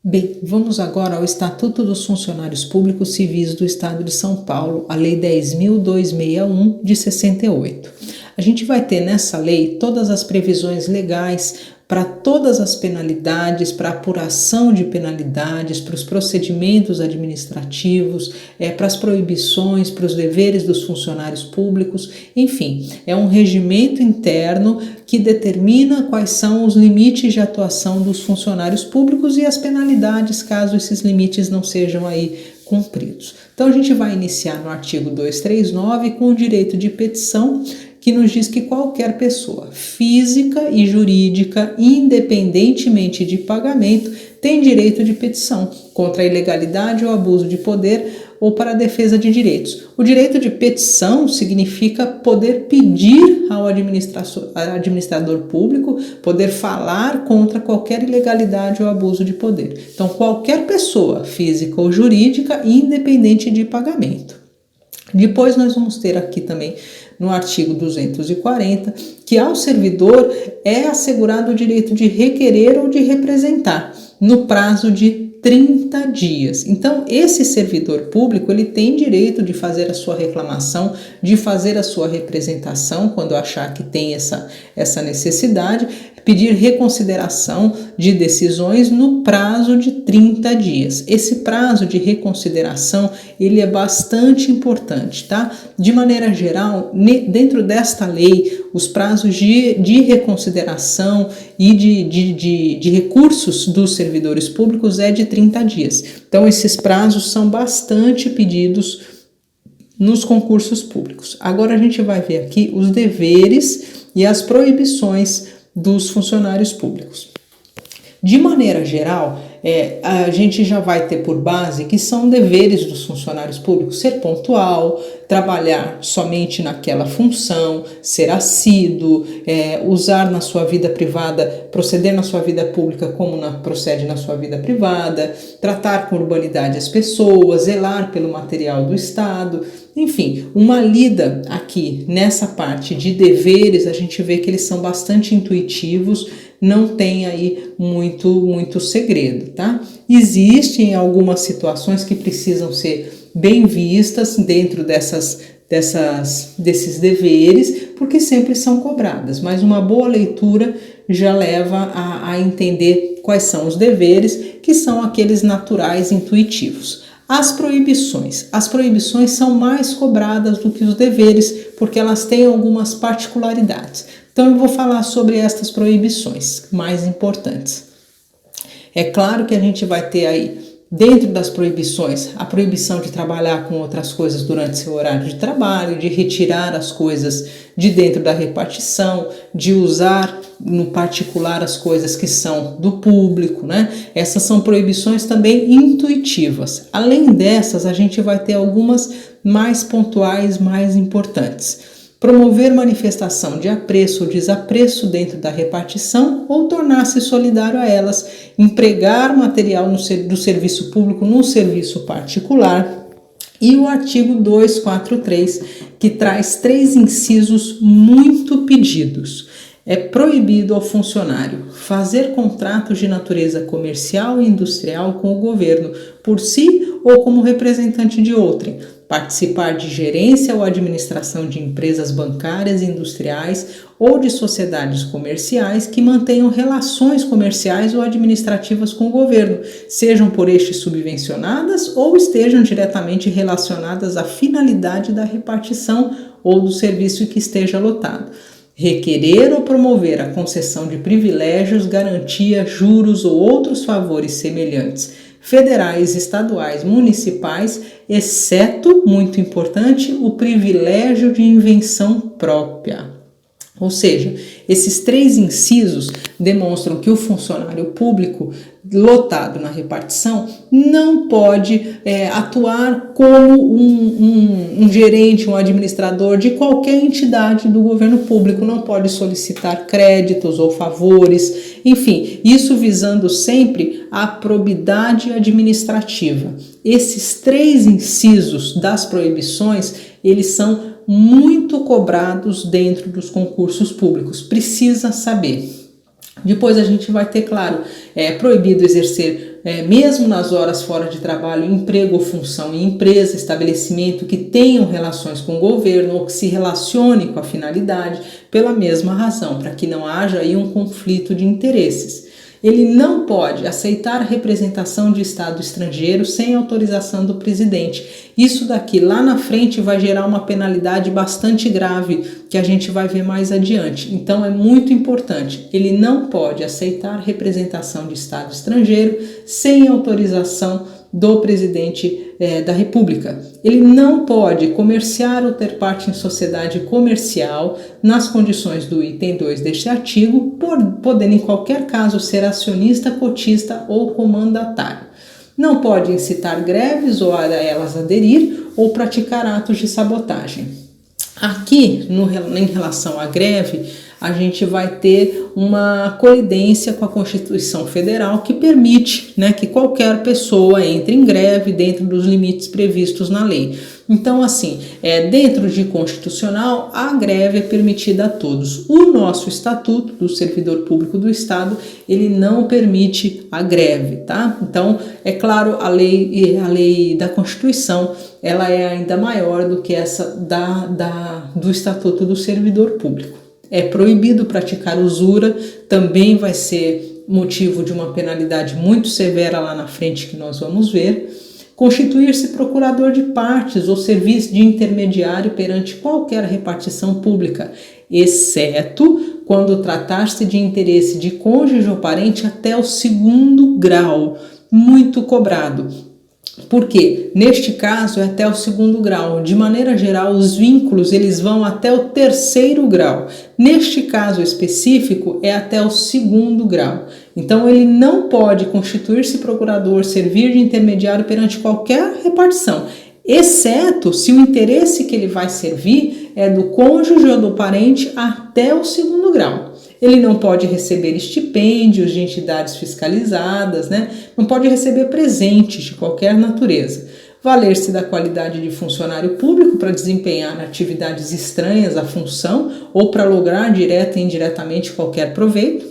Bem, vamos agora ao Estatuto dos Funcionários Públicos Civis do Estado de São Paulo, a Lei 10.261 de 68. A gente vai ter nessa lei todas as previsões legais para todas as penalidades, para apuração de penalidades, para os procedimentos administrativos, para as proibições, para os deveres dos funcionários públicos, enfim, é um regimento interno que determina quais são os limites de atuação dos funcionários públicos e as penalidades caso esses limites não sejam aí cumpridos. Então a gente vai iniciar no artigo 239 com o direito de petição, que nos diz que qualquer pessoa física e jurídica, independentemente de pagamento, tem direito de petição contra a ilegalidade ou abuso de poder ou para a defesa de direitos. O direito de petição significa poder pedir ao administrador público, poder falar contra qualquer ilegalidade ou abuso de poder. Então, qualquer pessoa física ou jurídica, independente de pagamento. Depois nós vamos ter aqui também no artigo 240, que ao servidor é assegurado o direito de requerer ou de representar no prazo de 30 dias. Então, esse servidor público, ele tem direito de fazer a sua reclamação, de fazer a sua representação, quando achar que tem essa necessidade, pedir reconsideração de decisões no prazo de 30 dias. Esse prazo de reconsideração, ele é bastante importante, tá? De maneira geral, dentro desta lei, os prazos de reconsideração e de recursos dos servidores públicos é de 30 dias. Então, esses prazos são bastante pedidos nos concursos públicos. Agora a gente vai ver aqui os deveres e as proibições dos funcionários públicos. De maneira geral, a gente já vai ter por base que são deveres dos funcionários públicos ser pontual, trabalhar somente naquela função, ser assíduo, usar na sua vida privada, proceder na sua vida pública como procede na sua vida privada, tratar com urbanidade as pessoas, zelar pelo material do Estado. Enfim, uma lida aqui nessa parte de deveres, a gente vê que eles são bastante intuitivos, não tem aí muito segredo, tá? Existem algumas situações que precisam ser bem vistas dentro desses deveres, porque sempre são cobradas, mas uma boa leitura já leva a entender quais são os deveres, que são aqueles naturais, intuitivos. As proibições são mais cobradas do que os deveres, porque elas têm algumas particularidades. Então eu vou falar sobre estas proibições mais importantes. É claro que a gente vai ter aí, dentro das proibições, a proibição de trabalhar com outras coisas durante seu horário de trabalho, de retirar as coisas de dentro da repartição, de usar no particular as coisas que são do público, né? Essas são proibições também intuitivas. Além dessas, a gente vai ter algumas mais pontuais, mais importantes. Promover manifestação de apreço ou desapreço dentro da repartição ou tornar-se solidário a elas, empregar material do serviço público no serviço particular. E o artigo 243, que traz 3 incisos muito pedidos. É proibido ao funcionário fazer contratos de natureza comercial e industrial com o governo, por si ou como representante de outrem, participar de gerência ou administração de empresas bancárias, industriais ou de sociedades comerciais que mantenham relações comerciais ou administrativas com o governo, sejam por este subvencionadas ou estejam diretamente relacionadas à finalidade da repartição ou do serviço que esteja lotado. Requerer ou promover a concessão de privilégios, garantia, juros ou outros favores semelhantes, federais, estaduais, municipais, exceto, muito importante, o privilégio de invenção própria. Ou seja, esses 3 incisos demonstram que o funcionário público lotado na repartição não pode atuar como um gerente, um administrador de qualquer entidade do governo público, não pode solicitar créditos ou favores, enfim, isso visando sempre a probidade administrativa. Esses 3 incisos das proibições, eles são muito cobrados dentro dos concursos públicos, precisa saber. Depois a gente vai ter, claro, proibido exercer, mesmo nas horas fora de trabalho, emprego ou função em empresa, estabelecimento que tenham relações com o governo ou que se relacione com a finalidade, pela mesma razão, para que não haja aí um conflito de interesses. Ele não pode aceitar representação de Estado estrangeiro sem autorização do presidente. Isso daqui lá na frente vai gerar uma penalidade bastante grave, que a gente vai ver mais adiante. Então é muito importante. Ele não pode aceitar representação de Estado estrangeiro sem autorização do presidente da República. Ele não pode comerciar ou ter parte em sociedade comercial nas condições do item 2 deste artigo, podendo em qualquer caso ser acionista, cotista ou comandatário. Não pode incitar greves ou a elas aderir ou praticar atos de sabotagem. Aqui, em relação à greve, a gente vai ter uma colidência com a Constituição Federal que permite, que qualquer pessoa entre em greve dentro dos limites previstos na lei. Então, assim, dentro de constitucional, a greve é permitida a todos. O nosso Estatuto do Servidor Público do Estado, ele não permite a greve, tá? Então, é claro, a lei da Constituição, ela é ainda maior do que essa do Estatuto do Servidor Público. É proibido praticar usura, também vai ser motivo de uma penalidade muito severa lá na frente que nós vamos ver. Constituir-se procurador de partes ou serviço de intermediário perante qualquer repartição pública, exceto quando tratar-se de interesse de cônjuge ou parente até o 2º grau, muito cobrado. Porque neste caso é até o 2º grau. De maneira geral, os vínculos eles vão até o 3º grau. Neste caso específico é até o 2º grau. Então ele não pode constituir-se procurador, servir de intermediário perante qualquer repartição, exceto se o interesse que ele vai servir é do cônjuge ou do parente até o 2º grau. Ele não pode receber estipêndios de entidades fiscalizadas, Não pode receber presentes de qualquer natureza. Valer-se da qualidade de funcionário público para desempenhar atividades estranhas à função ou para lograr direta e indiretamente qualquer proveito.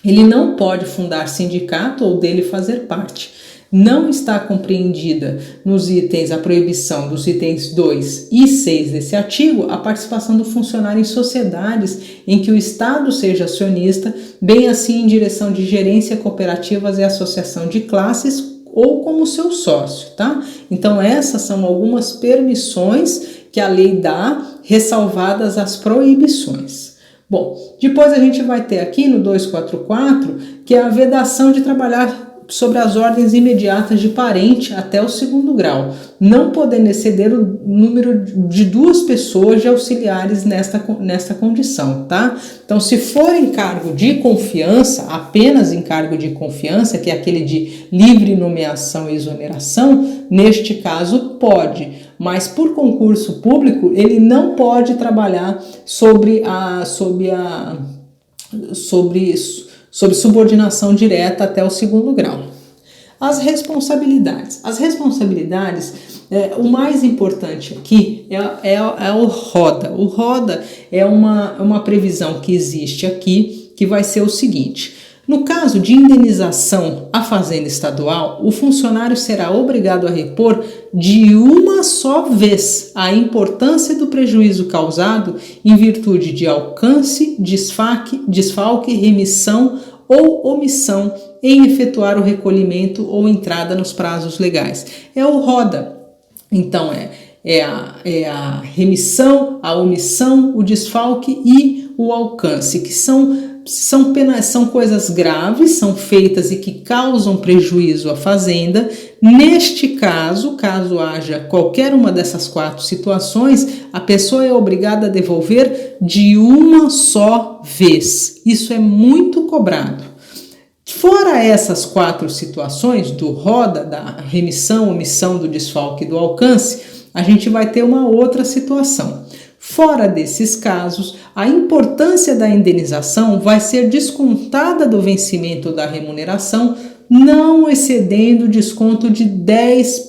Ele não pode fundar sindicato ou dele fazer parte. Não está compreendida nos itens a proibição dos itens 2 e 6 desse artigo a participação do funcionário em sociedades em que o Estado seja acionista, bem assim em direção de gerência, cooperativas e associação de classes ou como seu sócio, tá? Então essas são algumas permissões que a lei dá, ressalvadas as proibições. Bom, depois a gente vai ter aqui no 244, que é a vedação de trabalhar sobre as ordens imediatas de parente até o 2º grau, não podendo exceder o número de 2 pessoas de auxiliares nesta condição, tá? Então, se for em cargo de confiança, apenas em cargo de confiança, que é aquele de livre nomeação e exoneração, neste caso pode, mas por concurso público ele não pode trabalhar sobre subordinação direta até o 2º grau. As responsabilidades. O mais importante aqui é o RODA. O RODA é uma previsão que existe aqui, que vai ser o seguinte: no caso de indenização à Fazenda Estadual, o funcionário será obrigado a repor de uma só vez a importância do prejuízo causado em virtude de alcance, desfalque, remissão ou omissão em efetuar o recolhimento ou entrada nos prazos legais. É o RODA. Então é a remissão, a omissão, o desfalque e o alcance, que são coisas graves, são feitas e que causam prejuízo à fazenda. Neste caso haja qualquer uma dessas 4 situações, a pessoa é obrigada a devolver de uma só vez. Isso é muito cobrado. Fora essas 4 situações do RODA, da remissão, omissão, do desfalque e do alcance, a gente vai ter uma outra situação. Fora desses casos, a importância da indenização vai ser descontada do vencimento da remuneração, não excedendo o desconto de 10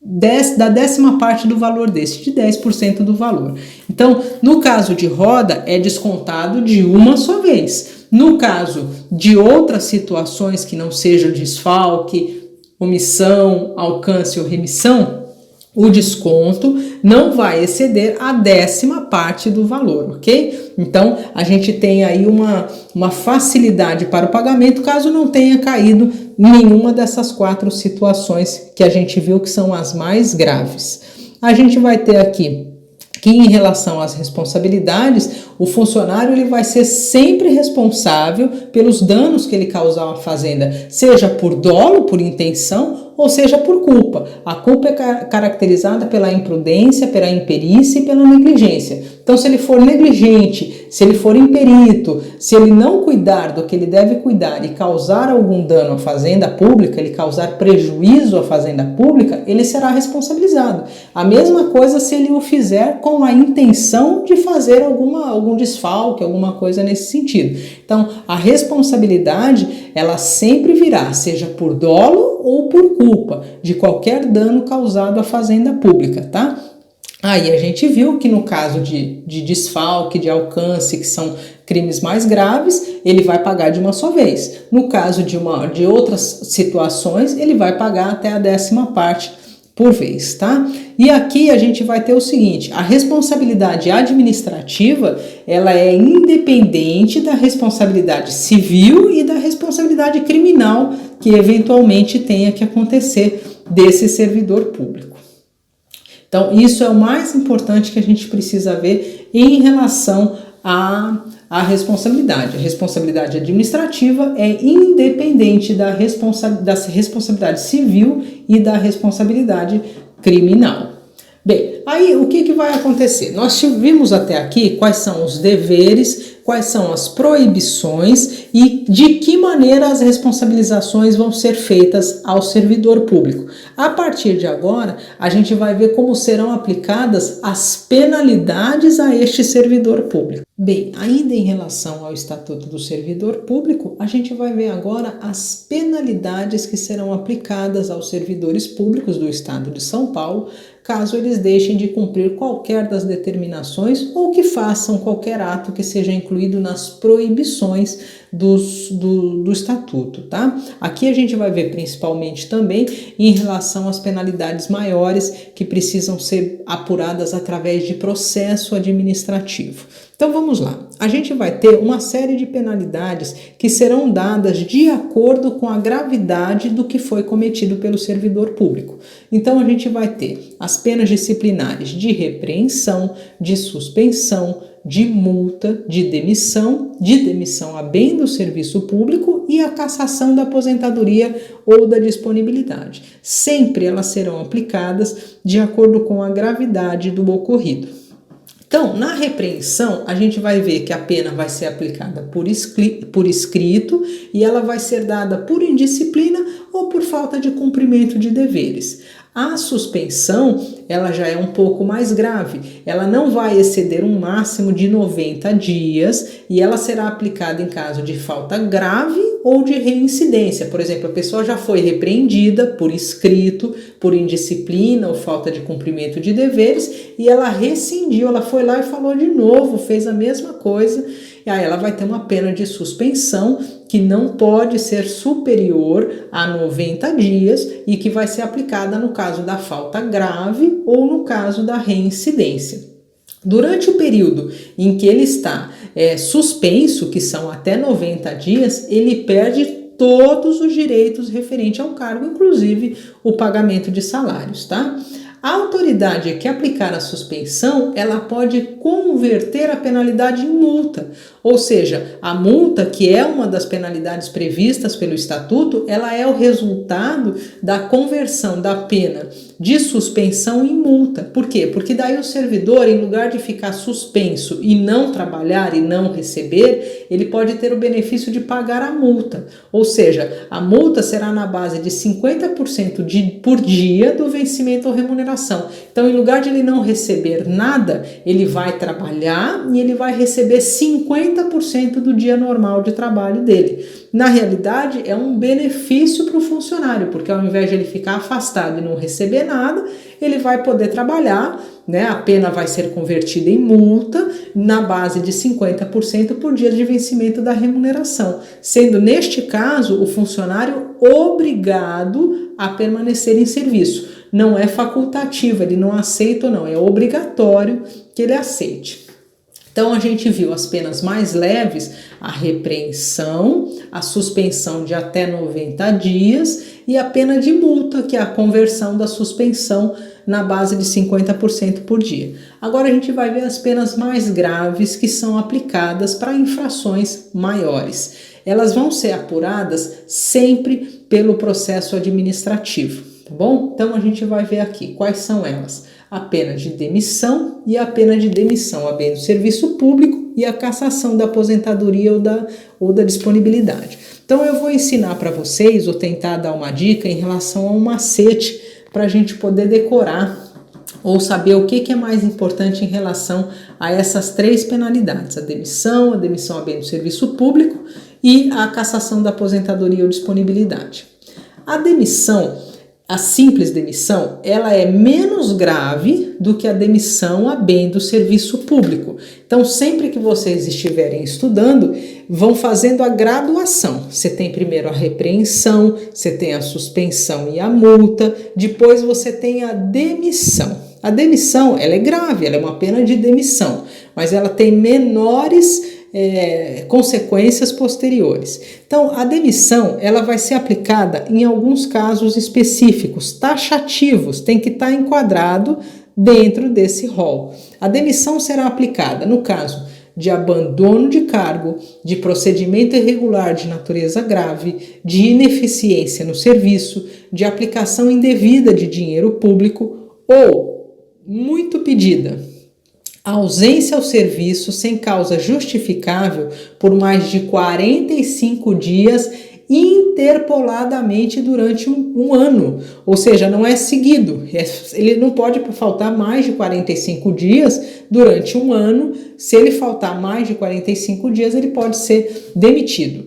da 10ª parte do valor desse, de 10% do valor. Então, no caso de roda, é descontado de uma só vez. No caso de outras situações que não sejam desfalque, omissão, alcance ou remissão, o desconto não vai exceder a 10ª parte do valor, ok? Então, a gente tem aí uma facilidade para o pagamento caso não tenha caído nenhuma dessas 4 situações que a gente viu que são as mais graves. A gente vai ter aqui que em relação às responsabilidades, o funcionário ele vai ser sempre responsável pelos danos que ele causar à fazenda, seja por dolo, por intenção, ou seja por culpa. A culpa é caracterizada pela imprudência, pela imperícia e pela negligência. Então, se ele for negligente, se ele for imperito, se ele não cuidar do que ele deve cuidar e causar algum dano à fazenda pública, ele causar prejuízo à fazenda pública, ele será responsabilizado. A mesma coisa se ele o fizer com a intenção de fazer algum desfalque, alguma coisa nesse sentido. Então, a responsabilidade, ela sempre virá, seja por dolo ou por culpa, de qualquer dano causado à fazenda pública, tá? Aí a gente viu que no caso de desfalque, de alcance, que são crimes mais graves, ele vai pagar de uma só vez. No caso de outras situações, ele vai pagar até a 10ª parte por vez, tá? E aqui a gente vai ter o seguinte, a responsabilidade administrativa, ela é independente da responsabilidade civil e da responsabilidade criminal que eventualmente tenha que acontecer desse servidor público. Então, isso é o mais importante que a gente precisa ver em relação à responsabilidade. A responsabilidade administrativa é independente da responsabilidade civil e da responsabilidade criminal. Bem, aí o que vai acontecer? Nós vimos até aqui quais são os deveres, quais são as proibições e de que maneira as responsabilizações vão ser feitas ao servidor público. A partir de agora, a gente vai ver como serão aplicadas as penalidades a este servidor público. Bem, ainda em relação ao Estatuto do Servidor Público, a gente vai ver agora as penalidades que serão aplicadas aos servidores públicos do Estado de São Paulo, caso eles deixem de cumprir qualquer das determinações ou que façam qualquer ato que seja incluído nas proibições do Estatuto, tá? Aqui a gente vai ver principalmente também em relação às penalidades maiores que precisam ser apuradas através de processo administrativo. Então vamos lá, a gente vai ter uma série de penalidades que serão dadas de acordo com a gravidade do que foi cometido pelo servidor público. Então a gente vai ter as penas disciplinares de repreensão, de suspensão, de multa, de demissão a bem do serviço público e a cassação da aposentadoria ou da disponibilidade. Sempre elas serão aplicadas de acordo com a gravidade do ocorrido. Então, na repreensão, a gente vai ver que a pena vai ser aplicada por escrito e ela vai ser dada por indisciplina ou por falta de cumprimento de deveres. A suspensão, ela já é um pouco mais grave, ela não vai exceder um máximo de 90 dias e ela será aplicada em caso de falta grave ou de reincidência. Por exemplo, a pessoa já foi repreendida por escrito, por indisciplina ou falta de cumprimento de deveres e ela rescindiu, ela foi lá e falou de novo, fez a mesma coisa e aí ela vai ter uma pena de suspensão que não pode ser superior a 90 dias e que vai ser aplicada no caso da falta grave ou no caso da reincidência. Durante o período em que ele está suspenso, que são até 90 dias, ele perde todos os direitos referentes ao cargo, inclusive o pagamento de salários, tá? A autoridade que aplicar a suspensão, ela pode converter a penalidade em multa, ou seja, a multa, que é uma das penalidades previstas pelo Estatuto, ela é o resultado da conversão da pena de suspensão em multa. Por quê? Porque daí o servidor, em lugar de ficar suspenso e não trabalhar e não receber, ele pode ter o benefício de pagar a multa, ou seja, a multa será na base de 50% por dia do vencimento ou remuneração. Então, em lugar de ele não receber nada, ele vai trabalhar e ele vai receber 50% do dia normal de trabalho dele. Na realidade, é um benefício para o funcionário, porque ao invés de ele ficar afastado e não receber nada, ele vai poder trabalhar, né? A pena vai ser convertida em multa na base de 50% por dia de vencimento da remuneração, sendo neste caso o funcionário obrigado a permanecer em serviço. Não é facultativo, ele não aceita ou não, é obrigatório que ele aceite. Então a gente viu as penas mais leves, a repreensão, a suspensão de até 90 dias e a pena de multa, que é a conversão da suspensão na base de 50% por dia. Agora a gente vai ver as penas mais graves que são aplicadas para infrações maiores. Elas vão ser apuradas sempre pelo processo administrativo, tá bom? Então a gente vai ver aqui quais são elas. A pena de demissão e a pena de demissão a bem do serviço público e a cassação da aposentadoria ou da disponibilidade. Então eu vou ensinar para vocês, ou tentar dar uma dica em relação a um macete para a gente poder decorar ou saber o que é mais importante em relação a essas três penalidades: a demissão a bem do serviço público e a cassação da aposentadoria ou disponibilidade. A demissão, a simples demissão, ela é menos grave do que a demissão a bem do serviço público. Então, sempre que vocês estiverem estudando, vão fazendo a graduação. Você tem primeiro a repreensão, você tem a suspensão e a multa, depois você tem a demissão. A demissão, ela é grave, ela é uma pena de demissão, mas ela tem menores consequências posteriores. Então, a demissão, ela vai ser aplicada em alguns casos específicos, taxativos, tem que estar enquadrado dentro desse rol. A demissão será aplicada no caso de abandono de cargo, de procedimento irregular de natureza grave, de ineficiência no serviço, de aplicação indevida de dinheiro público ou, muito pedida, ausência ao serviço sem causa justificável por mais de 45 dias interpoladamente durante um ano, ou seja, não é seguido, ele não pode faltar mais de 45 dias durante um ano. Se ele faltar mais de 45 dias, ele pode ser demitido.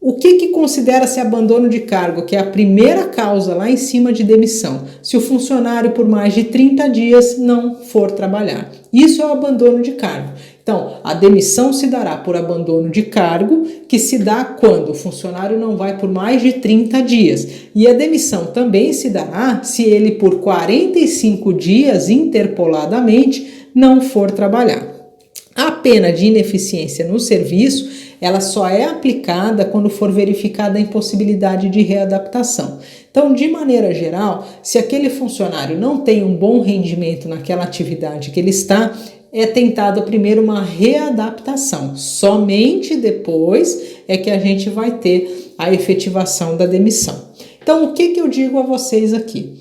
O que considera-se abandono de cargo, que é a primeira causa lá em cima de demissão? Se o funcionário por mais de 30 dias não for trabalhar. Isso é o abandono de cargo. Então, a demissão se dará por abandono de cargo, que se dá quando o funcionário não vai por mais de 30 dias. E a demissão também se dará se ele por 45 dias interpoladamente não for trabalhar. A pena de ineficiência no serviço, ela só é aplicada quando for verificada a impossibilidade de readaptação. Então, de maneira geral, se aquele funcionário não tem um bom rendimento naquela atividade que ele está, é tentado primeiro uma readaptação. Somente depois é que a gente vai ter a efetivação da demissão. Então, o que eu digo a vocês aqui?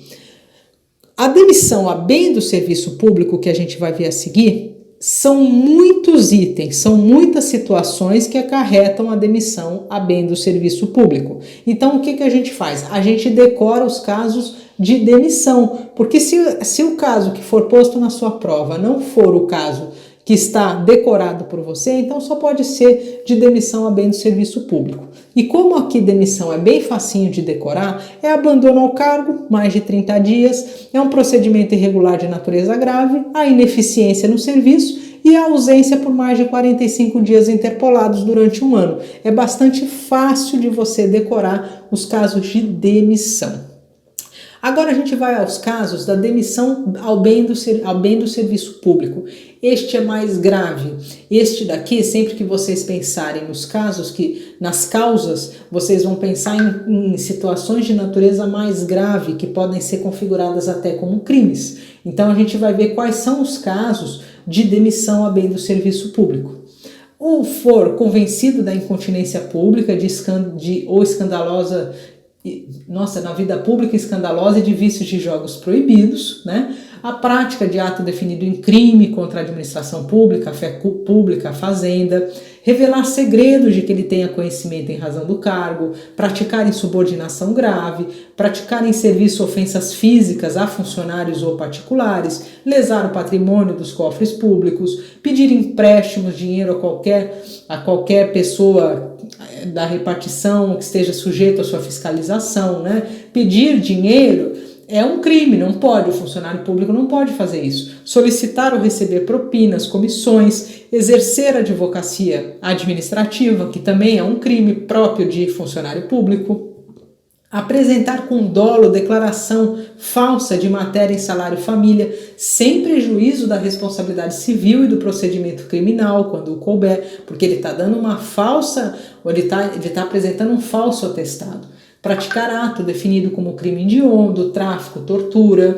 A demissão a bem do serviço público, que a gente vai ver a seguir, são muitos itens, são muitas situações que acarretam a demissão a bem do serviço público. Então, o que a gente faz? A gente decora os casos de demissão, porque se o caso que for posto na sua prova não for o caso que está decorado por você, então só pode ser de demissão a bem do serviço público. E como aqui demissão é bem facinho de decorar, é abandono ao cargo, mais de 30 dias, é um procedimento irregular de natureza grave, a ineficiência no serviço e a ausência por mais de 45 dias interpolados durante um ano. É bastante fácil de você decorar os casos de demissão. Agora a gente vai aos casos da demissão ao bem do serviço público. Este é mais grave. Este daqui, sempre que vocês pensarem nos casos, nas causas, vocês vão pensar em situações de natureza mais grave, que podem ser configuradas até como crimes. Então a gente vai ver quais são os casos de demissão a bem do serviço público. Ou for convencido da incontinência pública ou escandalosa, na vida pública escandalosa e de vícios de jogos proibidos, né? A prática de ato definido em crime contra a administração pública, a fé pública, a fazenda, revelar segredos de que ele tenha conhecimento em razão do cargo, praticar insubordinação grave, praticar em serviço ofensas físicas a funcionários ou particulares, lesar o patrimônio dos cofres públicos, pedir empréstimos, dinheiro a qualquer pessoa da repartição que esteja sujeito à sua fiscalização, né? Pedir dinheiro é um crime, não pode, o funcionário público não pode fazer isso. Solicitar ou receber propinas, comissões, exercer advocacia administrativa, que também é um crime próprio de funcionário público. Apresentar com dolo declaração falsa de matéria em salário família, sem prejuízo da responsabilidade civil e do procedimento criminal, quando couber, porque ele está dando uma falsa, ou ele tá apresentando um falso atestado. Praticar ato definido como crime hediondo, tráfico, tortura,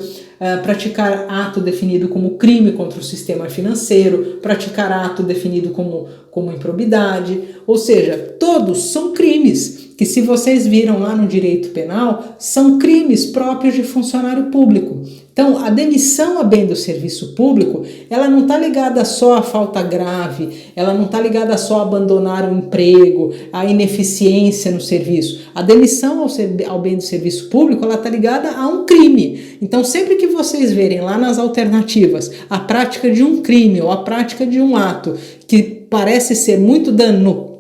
praticar ato definido como crime contra o sistema financeiro, praticar ato definido como improbidade, ou seja, todos são crimes que, se vocês viram lá no direito penal, são crimes próprios de funcionário público. Então, a demissão a bem do serviço público, ela não está ligada só à falta grave, ela não está ligada só a abandonar o emprego, à ineficiência no serviço. A demissão ao bem do serviço público, ela está ligada a um crime. Então, sempre que vocês verem lá nas alternativas a prática de um crime ou a prática de um ato que parece ser muito danoso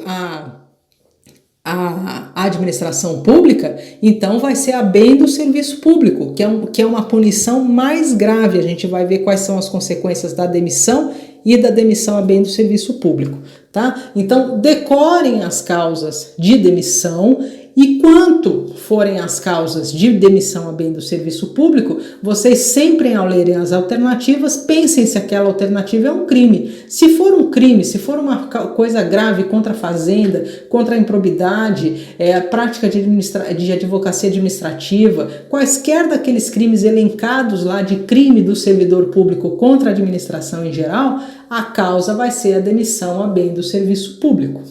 à administração pública, então vai ser a bem do serviço público, que é uma punição mais grave. A gente vai ver quais são as consequências da demissão e da demissão a bem do serviço público, tá? Então, decorem as causas de demissão. E quanto forem as causas de demissão a bem do serviço público, vocês sempre, ao lerem as alternativas, pensem se aquela alternativa é um crime. Se for um crime, se for uma coisa grave contra a fazenda, contra a improbidade, a prática de advocacia administrativa, quaisquer daqueles crimes elencados lá de crime do servidor público contra a administração em geral, a causa vai ser a demissão a bem do serviço público.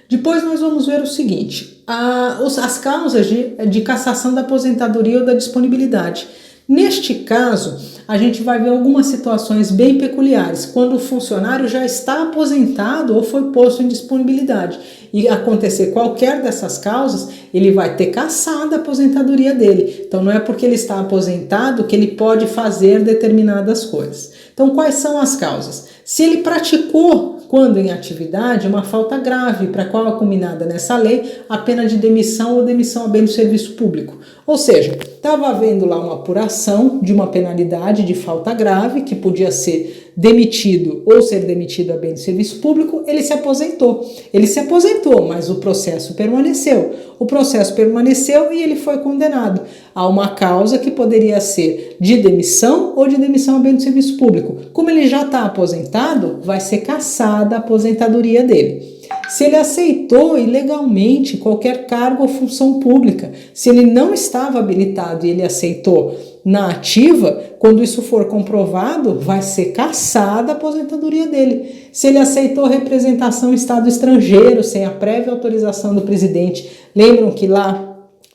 Depois nós vamos ver o seguinte, as causas de cassação da aposentadoria ou da disponibilidade. Neste caso, a gente vai ver algumas situações bem peculiares, quando o funcionário já está aposentado ou foi posto em disponibilidade. E acontecer qualquer dessas causas, ele vai ter cassado a aposentadoria dele. Então não é porque ele está aposentado que ele pode fazer determinadas coisas. Então quais são as causas? Se ele praticou, quando em atividade, uma falta grave, para a qual é combinada nessa lei a pena de demissão ou demissão a bem do serviço público. Ou seja, estava havendo lá uma apuração de uma penalidade de falta grave, que podia ser demitido ou ser demitido a bem do serviço público, ele se aposentou. Ele se aposentou, mas o processo permaneceu. O processo permaneceu e ele foi condenado a uma causa que poderia ser de demissão ou de demissão a bem do serviço público. Como ele já está aposentado, vai ser cassada a aposentadoria dele. Se ele aceitou ilegalmente qualquer cargo ou função pública, se ele não estava habilitado e ele aceitou na ativa, quando isso for comprovado, vai ser cassada a aposentadoria dele. Se ele aceitou representação em estado estrangeiro sem a prévia autorização do presidente, lembram que lá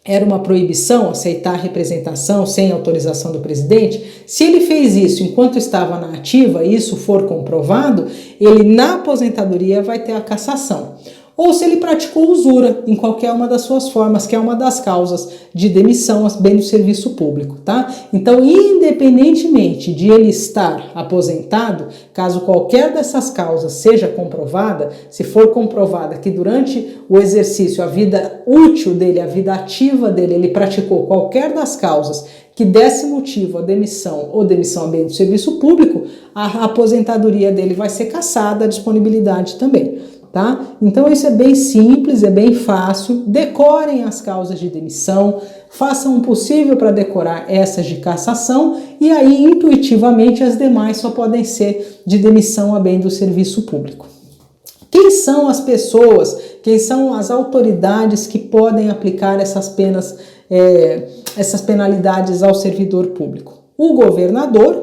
era uma proibição aceitar representação sem autorização do presidente? Se ele fez isso enquanto estava na ativa e isso for comprovado, ele na aposentadoria vai ter a cassação. Ou se ele praticou usura em qualquer uma das suas formas, que é uma das causas de demissão a bem do serviço público, tá? Então, independentemente de ele estar aposentado, caso qualquer dessas causas seja comprovada, se for comprovada que durante o exercício, a vida útil dele, a vida ativa dele, ele praticou qualquer das causas que desse motivo a demissão ou demissão a bem do serviço público, a aposentadoria dele vai ser cassada, a disponibilidade também. Tá? Então isso é bem simples, é bem fácil. Decorem as causas de demissão, façam o possível para decorar essas de cassação e aí intuitivamente as demais só podem ser de demissão a bem do serviço público. Quem são as pessoas, quem são as autoridades que podem aplicar essas penas, essas penalidades ao servidor público? O governador,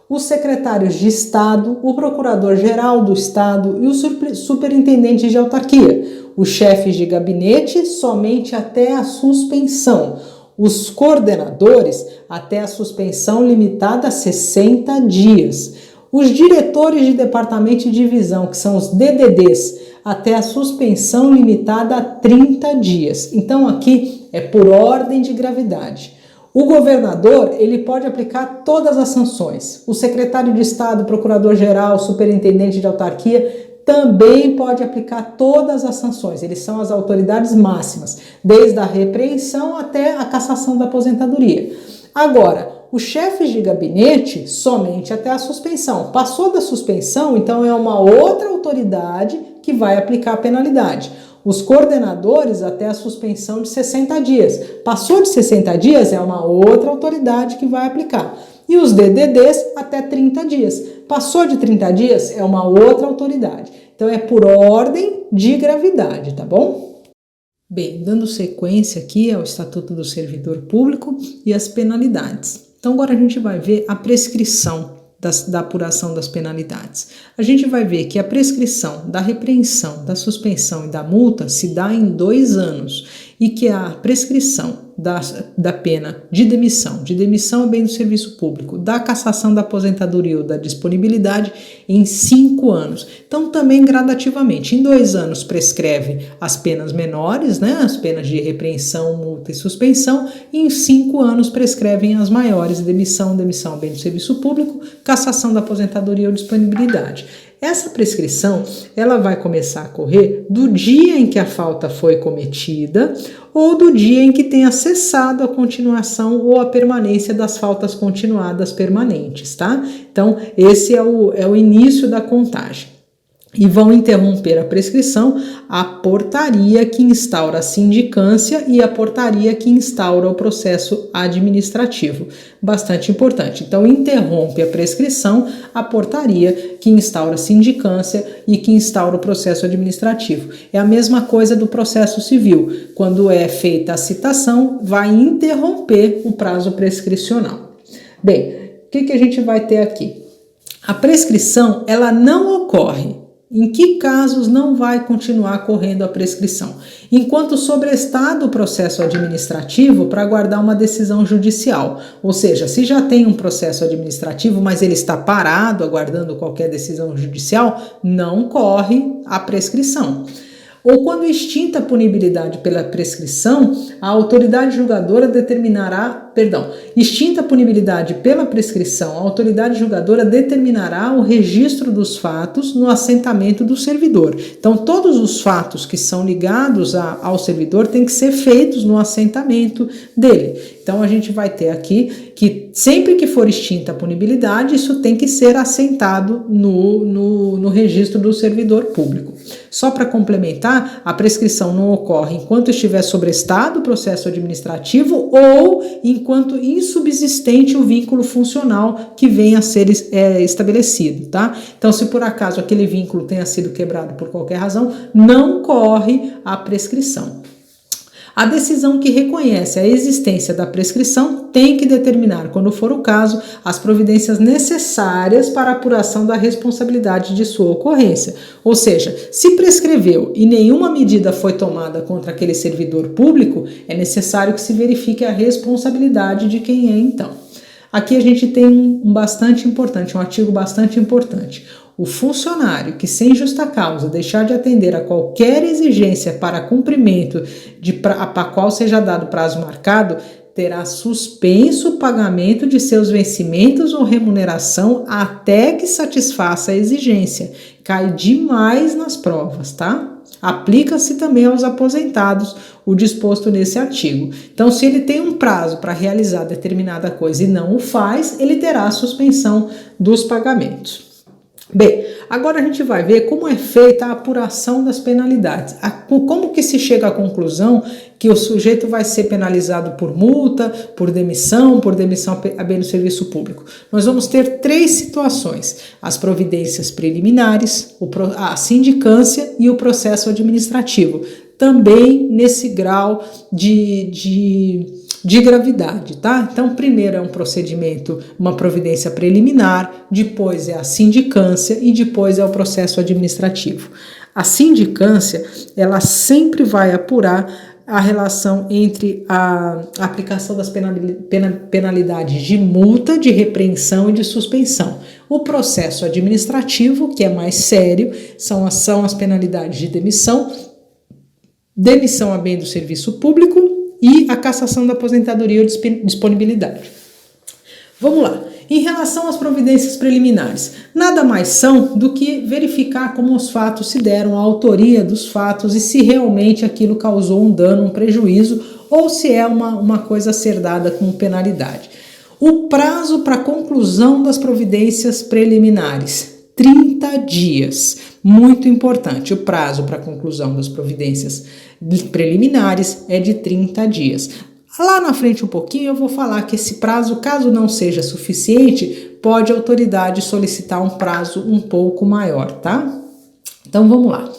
os secretários de Estado, o procurador-geral do Estado e o superintendente de autarquia, os chefes de gabinete somente até a suspensão, os coordenadores até a suspensão limitada a 60 dias, os diretores de departamento e divisão, que são os DDDs, até a suspensão limitada a 30 dias. Então aqui é por ordem de gravidade. O governador, ele pode aplicar todas as sanções. O secretário de Estado, procurador-geral, superintendente de autarquia também pode aplicar todas as sanções. Eles são as autoridades máximas, desde a repreensão até a cassação da aposentadoria. Agora, os chefes de gabinete, somente até a suspensão. Passou da suspensão, então é uma outra autoridade que vai aplicar a penalidade. Os coordenadores até a suspensão de 60 dias. Passou de 60 dias, é uma outra autoridade que vai aplicar. E os DDDs até 30 dias. Passou de 30 dias, é uma outra autoridade. Então é por ordem de gravidade, tá bom? Bem, dando sequência aqui ao Estatuto do Servidor Público e as penalidades. Então agora a gente vai ver a prescrição da apuração das penalidades. A gente vai ver que a prescrição da repreensão, da suspensão e da multa se dá em 2 anos e que a prescrição da pena de demissão ao bem do serviço público, da cassação da aposentadoria ou da disponibilidade em 5 anos. Então também gradativamente, em 2 anos prescreve as penas menores, né, as penas de repreensão, multa e suspensão, e em 5 anos prescrevem as maiores, demissão ao bem do serviço público, cassação da aposentadoria ou disponibilidade. Essa prescrição, ela vai começar a correr do dia em que a falta foi cometida ou do dia em que tenha cessado a continuação ou a permanência das faltas continuadas permanentes, tá? Então, esse é o início da contagem. E vão interromper a prescrição a portaria que instaura a sindicância e a portaria que instaura o processo administrativo. Bastante importante. Então, interrompe a prescrição a portaria que instaura a sindicância e que instaura o processo administrativo. É a mesma coisa do processo civil. Quando é feita a citação, vai interromper o prazo prescricional. Bem, o que a gente vai ter aqui? A prescrição, ela não ocorre. Em que casos não vai continuar correndo a prescrição? Enquanto sobrestado o processo administrativo para aguardar uma decisão judicial. Ou seja, se já tem um processo administrativo, mas ele está parado aguardando qualquer decisão judicial, não corre a prescrição. Ou quando extinta a punibilidade pela prescrição, a autoridade julgadora extinta a punibilidade pela prescrição, a autoridade julgadora determinará o registro dos fatos no assentamento do servidor. Então, todos os fatos que são ligados ao servidor têm que ser feitos no assentamento dele. Então, a gente vai ter aqui que sempre que for extinta a punibilidade, isso tem que ser assentado no registro do servidor público. Só para complementar, a prescrição não ocorre enquanto estiver sobrestado o processo administrativo ou enquanto insubsistente o vínculo funcional que venha a ser estabelecido, tá? Então, se por acaso aquele vínculo tenha sido quebrado por qualquer razão, não corre a prescrição. A decisão que reconhece a existência da prescrição tem que determinar, quando for o caso, as providências necessárias para a apuração da responsabilidade de sua ocorrência. Ou seja, se prescreveu e nenhuma medida foi tomada contra aquele servidor público, é necessário que se verifique a responsabilidade de quem é então. Aqui a gente tem um artigo bastante importante. O funcionário que, sem justa causa, deixar de atender a qualquer exigência para cumprimento a qual seja dado prazo marcado, terá suspenso o pagamento de seus vencimentos ou remuneração até que satisfaça a exigência. Cai demais nas provas, tá? Aplica-se também aos aposentados o disposto nesse artigo. Então, se ele tem um prazo para realizar determinada coisa e não o faz, ele terá a suspensão dos pagamentos. Bem, agora a gente vai ver como é feita a apuração das penalidades. Como que se chega à conclusão que o sujeito vai ser penalizado por multa, por demissão a bem do serviço público? Nós vamos ter 3 situações: as providências preliminares, a sindicância e o processo administrativo. Também nesse grau de gravidade, tá? Então, primeiro é um procedimento, uma providência preliminar, depois é a sindicância e depois é o processo administrativo. A sindicância, ela sempre vai apurar a relação entre a aplicação das penalidades de multa, de repreensão e de suspensão. O processo administrativo, que é mais sério, são as penalidades de demissão a bem do serviço público e a cassação da aposentadoria ou disponibilidade. Vamos lá. em relação às providências preliminares, nada mais são do que verificar como os fatos se deram, a autoria dos fatos e se realmente aquilo causou um dano, um prejuízo ou se é uma coisa a ser dada como penalidade. O prazo para conclusão das providências preliminares, 30 dias. Muito importante, o prazo para conclusão das providências preliminares é de 30 dias. Lá na frente um pouquinho eu vou falar que esse prazo, caso não seja suficiente, pode a autoridade solicitar um prazo um pouco maior, tá? Então vamos lá.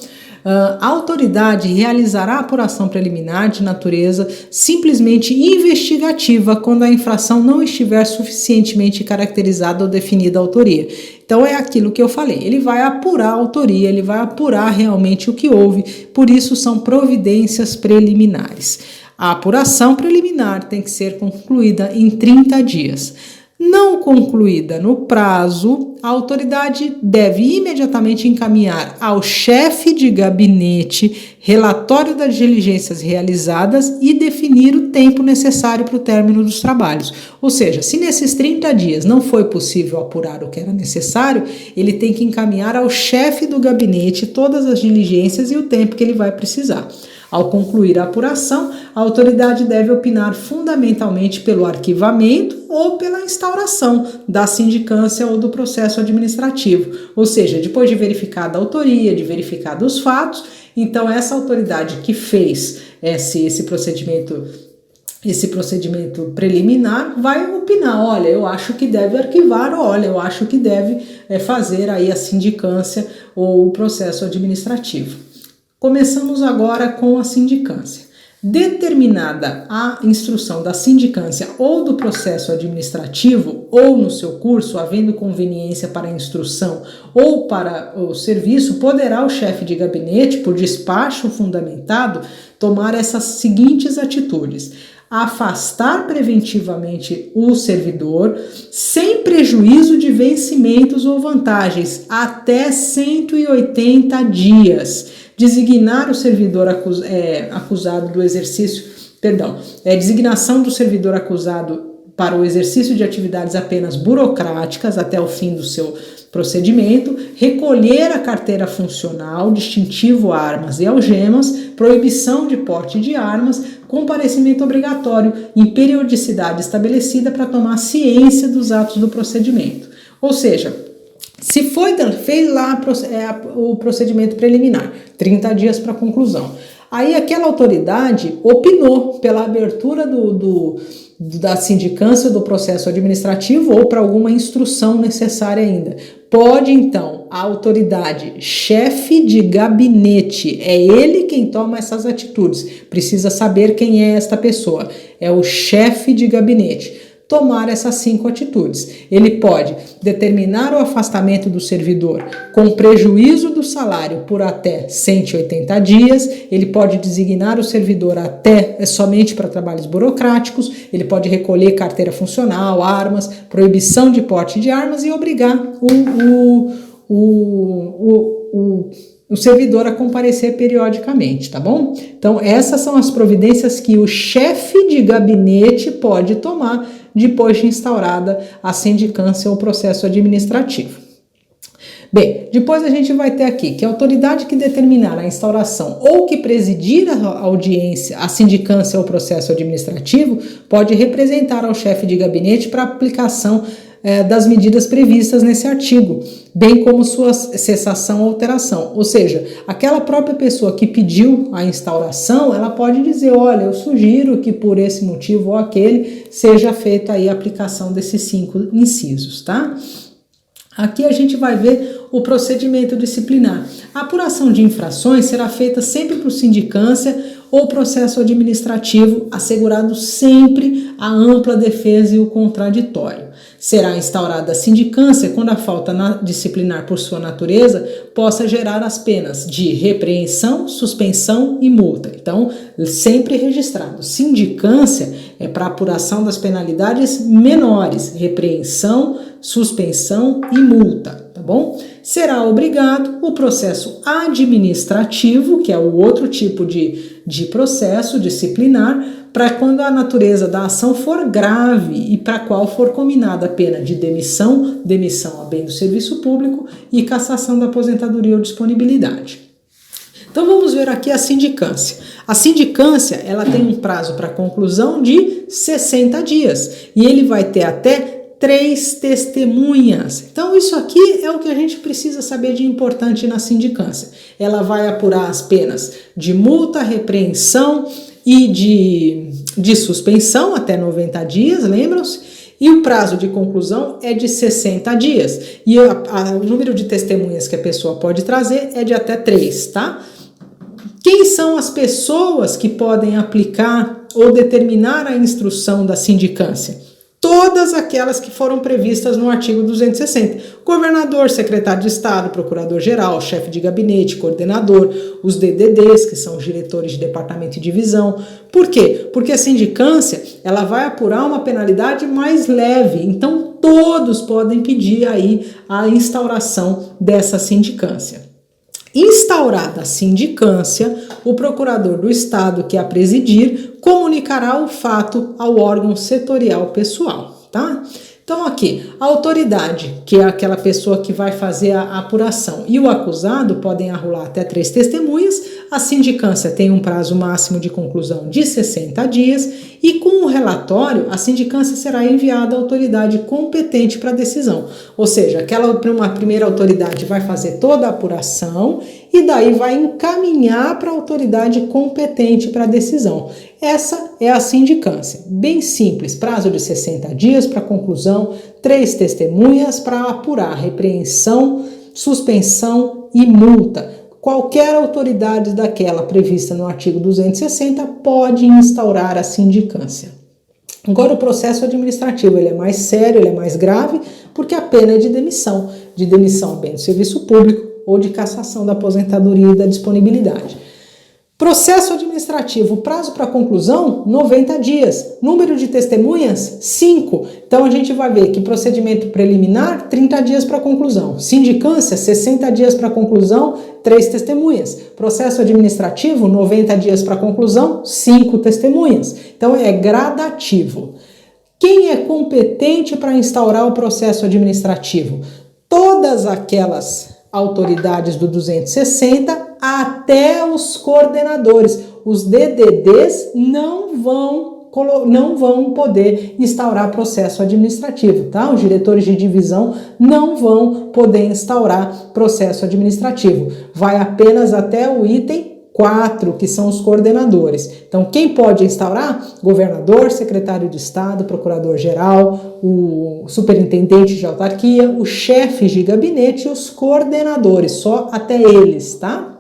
A autoridade realizará a apuração preliminar de natureza simplesmente investigativa quando a infração não estiver suficientemente caracterizada ou definida a autoria. Então é aquilo que eu falei, ele vai apurar a autoria, ele vai apurar realmente o que houve, por isso são providências preliminares. A apuração preliminar tem que ser concluída em 30 dias. Não concluída no prazo, a autoridade deve imediatamente encaminhar ao chefe de gabinete relatório das diligências realizadas e definir o tempo necessário para o término dos trabalhos. Ou seja, se nesses 30 dias não foi possível apurar o que era necessário, ele tem que encaminhar ao chefe do gabinete todas as diligências e o tempo que ele vai precisar. Ao concluir a apuração, a autoridade deve opinar fundamentalmente pelo arquivamento ou pela instauração da sindicância ou do processo administrativo. Ou seja, depois de verificada a autoria, de verificados os fatos, então essa autoridade que fez esse procedimento preliminar vai opinar, olha, eu acho que deve arquivar, olha, eu acho que deve fazer aí a sindicância ou o processo administrativo. Começamos agora com a sindicância. Determinada a instrução da sindicância ou do processo administrativo, ou no seu curso, havendo conveniência para a instrução ou para o serviço, poderá o chefe de gabinete, por despacho fundamentado, tomar essas seguintes atitudes: afastar preventivamente o servidor, sem prejuízo de vencimentos ou vantagens, até 180 dias. Designar o servidor acusado do exercício, designação do servidor acusado para o exercício de atividades apenas burocráticas até o fim do seu procedimento, recolher a carteira funcional, distintivo, armas e algemas, proibição de porte de armas, comparecimento obrigatório em periodicidade estabelecida para tomar ciência dos atos do procedimento. Ou seja, se fez lá o procedimento preliminar, 30 dias para conclusão. Aí aquela autoridade opinou pela abertura da sindicância do processo administrativo ou para alguma instrução necessária ainda. Pode, então, a autoridade, chefe de gabinete, é ele quem toma essas atitudes. Precisa saber quem é esta pessoa. É o chefe de gabinete. Tomar essas 5 atitudes. Ele pode determinar o afastamento do servidor com prejuízo do salário por até 180 dias, ele pode designar o servidor somente para trabalhos burocráticos, ele pode recolher carteira funcional, armas, proibição de porte de armas e obrigar o servidor a comparecer periodicamente, tá bom? Então, essas são as providências que o chefe de gabinete pode tomar depois de instaurada a sindicância ou processo administrativo. Bem, depois a gente vai ter aqui que a autoridade que determinar a instauração ou que presidir a audiência, a sindicância ou processo administrativo, pode representar ao chefe de gabinete para aplicação das medidas previstas nesse artigo, bem como sua cessação ou alteração. Ou seja, aquela própria pessoa que pediu a instauração, ela pode dizer, olha, eu sugiro que por esse motivo ou aquele seja feita aí a aplicação desses 5 incisos, tá? Aqui a gente vai ver o procedimento disciplinar. A apuração de infrações será feita sempre por sindicância ou processo administrativo, assegurado sempre a ampla defesa e o contraditório. Será instaurada a sindicância quando a falta disciplinar por sua natureza possa gerar as penas de repreensão, suspensão e multa. Então, sempre registrado. Sindicância é para apuração das penalidades menores, repreensão, suspensão e multa, tá bom? Será obrigado o processo administrativo, que é o outro tipo de processo disciplinar, para quando a natureza da ação for grave e para qual for combinada aplicada a pena de demissão, demissão a bem do serviço público e cassação da aposentadoria ou disponibilidade. Então vamos ver aqui a sindicância. A sindicância, ela tem um prazo para conclusão de 60 dias e ele vai ter até 3 testemunhas. Então isso aqui é o que a gente precisa saber de importante na sindicância. Ela vai apurar as penas de multa, repreensão e de suspensão até 90 dias, lembram-se? E o prazo de conclusão é de 60 dias. E o número de testemunhas que a pessoa pode trazer é de até 3, tá? Quem são as pessoas que podem aplicar ou determinar a instrução da sindicância? Todas aquelas que foram previstas no artigo 260. Governador, secretário de Estado, procurador-geral, chefe de gabinete, coordenador, os DDDs, que são os diretores de departamento e divisão. Por quê? Porque a sindicância, ela vai apurar uma penalidade mais leve. Então, todos podem pedir aí a instauração dessa sindicância. Instaurada a sindicância, o procurador do Estado que a presidir comunicará o fato ao órgão setorial pessoal, tá? Então aqui, a autoridade, que é aquela pessoa que vai fazer a apuração, e o acusado podem arrolar até 3 testemunhas. A sindicância tem um prazo máximo de conclusão de 60 dias e com o relatório, a sindicância será enviada à autoridade competente para a decisão. Ou seja, uma primeira autoridade vai fazer toda a apuração e daí vai encaminhar para a autoridade competente para a decisão. Essa é a sindicância. Bem simples, prazo de 60 dias para conclusão, 3 testemunhas para apurar repreensão, suspensão e multa. Qualquer autoridade daquela prevista no artigo 260 pode instaurar a sindicância. Agora, o processo administrativo ele é mais sério, ele é mais grave, porque a pena é de demissão a bem do serviço público ou de cassação da aposentadoria e da disponibilidade. Processo administrativo, prazo para conclusão, 90 dias. Número de testemunhas, 5. Então, a gente vai ver que procedimento preliminar, 30 dias para conclusão. Sindicância, 60 dias para conclusão, 3 testemunhas. Processo administrativo, 90 dias para conclusão, 5 testemunhas. Então, é gradativo. Quem é competente para instaurar o processo administrativo? Todas aquelas autoridades do 260 até os coordenadores. Os DDDs não vão poder instaurar processo administrativo, tá? Os diretores de divisão não vão poder instaurar processo administrativo. Vai apenas até o item 4, que são os coordenadores. Então, quem pode instaurar? Governador, secretário de Estado, procurador-geral, o superintendente de autarquia, os chefes de gabinete e os coordenadores, só até eles, tá?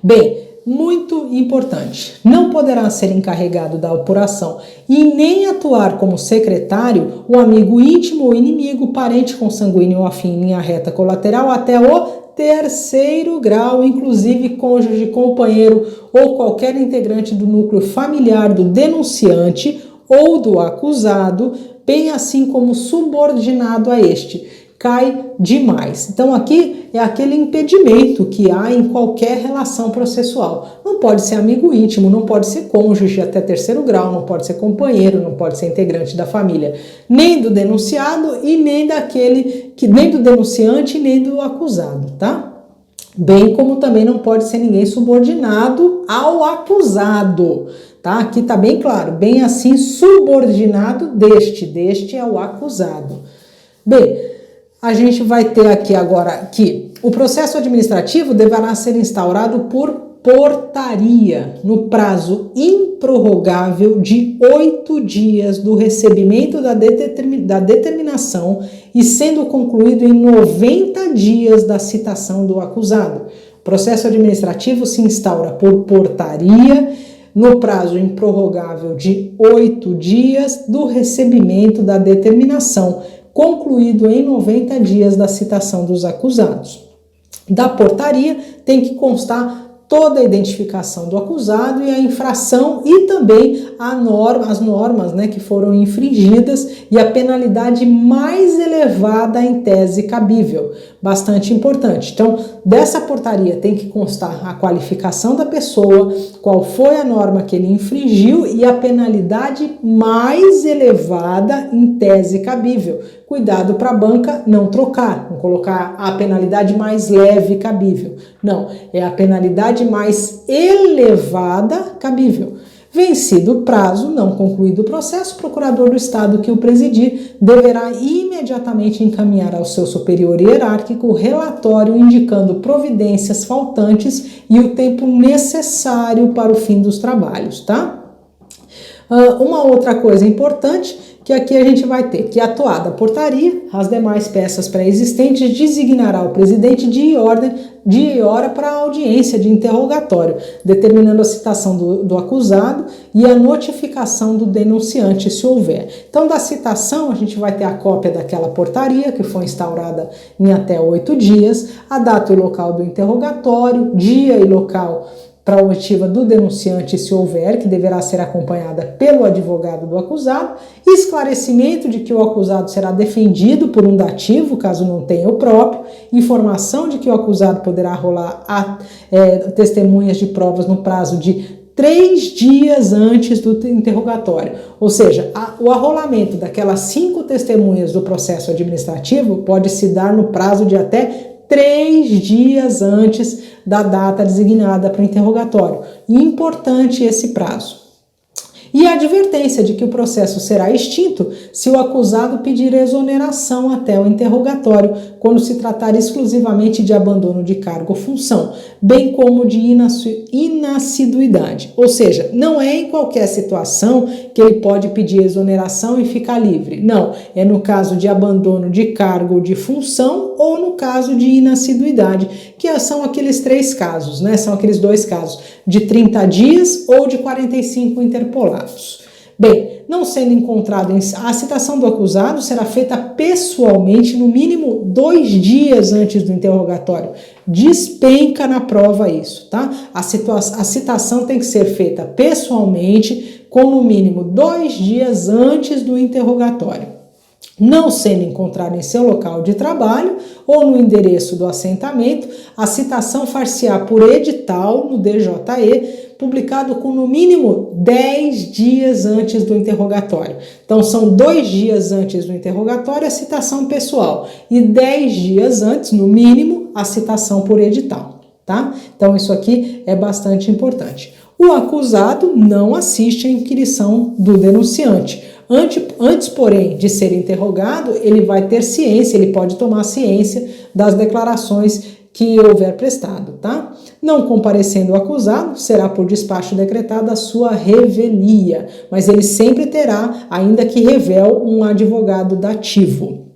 Bem, muito importante, não poderá ser encarregado da apuração e nem atuar como secretário o amigo íntimo ou inimigo, parente consanguíneo ou afim em linha reta colateral até o 3º grau, inclusive cônjuge, companheiro ou qualquer integrante do núcleo familiar do denunciante ou do acusado, bem assim como subordinado a este. Cai demais. Então aqui é aquele impedimento que há em qualquer relação processual. Não pode ser amigo íntimo, não pode ser cônjuge até 3º grau, não pode ser companheiro, não pode ser integrante da família, nem do denunciado e nem nem do denunciante e nem do acusado, tá? Bem como também não pode ser ninguém subordinado ao acusado, tá? Aqui tá bem claro, bem assim subordinado deste é o acusado. Bem, a gente vai ter aqui agora que o processo administrativo deverá ser instaurado por portaria no prazo improrrogável de 8 dias do recebimento da determinação e sendo concluído em 90 dias da citação do acusado. O processo administrativo se instaura por portaria no prazo improrrogável de 8 dias do recebimento da determinação, concluído em 90 dias da citação dos acusados. Da portaria tem que constar toda a identificação do acusado e a infração e também as normas, né, que foram infringidas e a penalidade mais elevada em tese cabível. Bastante importante. Então, dessa portaria tem que constar a qualificação da pessoa, qual foi a norma que ele infringiu e a penalidade mais elevada em tese cabível. Cuidado para a banca não trocar, não colocar a penalidade mais leve cabível. Não, é a penalidade mais elevada cabível. Vencido o prazo, não concluído o processo, o procurador do Estado que o presidir deverá imediatamente encaminhar ao seu superior hierárquico o relatório indicando providências faltantes e o tempo necessário para o fim dos trabalhos, tá? Uma outra coisa importante que aqui a gente vai ter que, atuada a portaria, as demais peças pré-existentes designará o presidente dia e hora para a audiência de interrogatório, determinando a citação do acusado e a notificação do denunciante, se houver. Então, da citação, a gente vai ter a cópia daquela portaria, que foi instaurada em até 8 dias, a data e local do interrogatório, dia e local para a oitiva do denunciante, se houver, que deverá ser acompanhada pelo advogado do acusado, esclarecimento de que o acusado será defendido por um dativo, caso não tenha o próprio, informação de que o acusado poderá rolar testemunhas de provas no prazo de 3 dias antes do interrogatório. Ou seja, o arrolamento daquelas 5 testemunhas do processo administrativo pode se dar no prazo de até 3 dias antes da data designada para o interrogatório. Importante esse prazo. E a advertência de que o processo será extinto se o acusado pedir exoneração até o interrogatório, quando se tratar exclusivamente de abandono de cargo ou função, bem como de inassiduidade. Ou seja, não é em qualquer situação que ele pode pedir exoneração e ficar livre. Não, é no caso de abandono de cargo ou de função ou no caso de inassiduidade, que são aqueles 3 casos, né? São aqueles 2 casos, de 30 dias ou de 45 interpolados. Bem, não sendo encontrado, a citação do acusado será feita pessoalmente no mínimo 2 dias antes do interrogatório. Despenca na prova isso, tá? A citação tem que ser feita pessoalmente com no mínimo 2 dias antes do interrogatório. Não sendo encontrado em seu local de trabalho ou no endereço do assentamento, a citação far-se-á por edital no DJE, publicado com no mínimo 10 dias antes do interrogatório. Então, são 2 dias antes do interrogatório a citação pessoal e 10 dias antes, no mínimo, a citação por edital, tá? Então, isso aqui é bastante importante. O acusado não assiste à inquirição do denunciante. Antes, porém, de ser interrogado, ele vai ter ciência, ele pode tomar ciência das declarações que houver prestado, tá? Não comparecendo o acusado, será por despacho decretado a sua revelia, mas ele sempre terá, ainda que revel, um advogado dativo.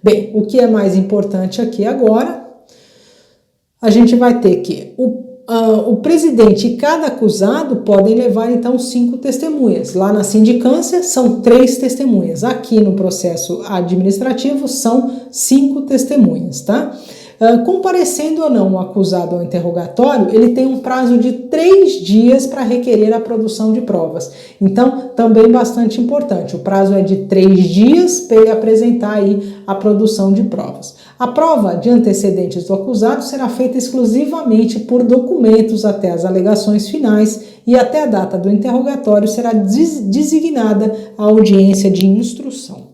Bem, o que é mais importante aqui agora, a gente vai ter que o presidente e cada acusado podem levar, então, 5 testemunhas. Lá na sindicância, são 3 testemunhas. Aqui no processo administrativo, são 5 testemunhas, tá? Comparecendo ou não o acusado ao interrogatório, ele tem um prazo de 3 dias para requerer a produção de provas. Então, também bastante importante, o prazo é de 3 dias para ele apresentar aí a produção de provas. A prova de antecedentes do acusado será feita exclusivamente por documentos até as alegações finais e até a data do interrogatório será designada a audiência de instrução.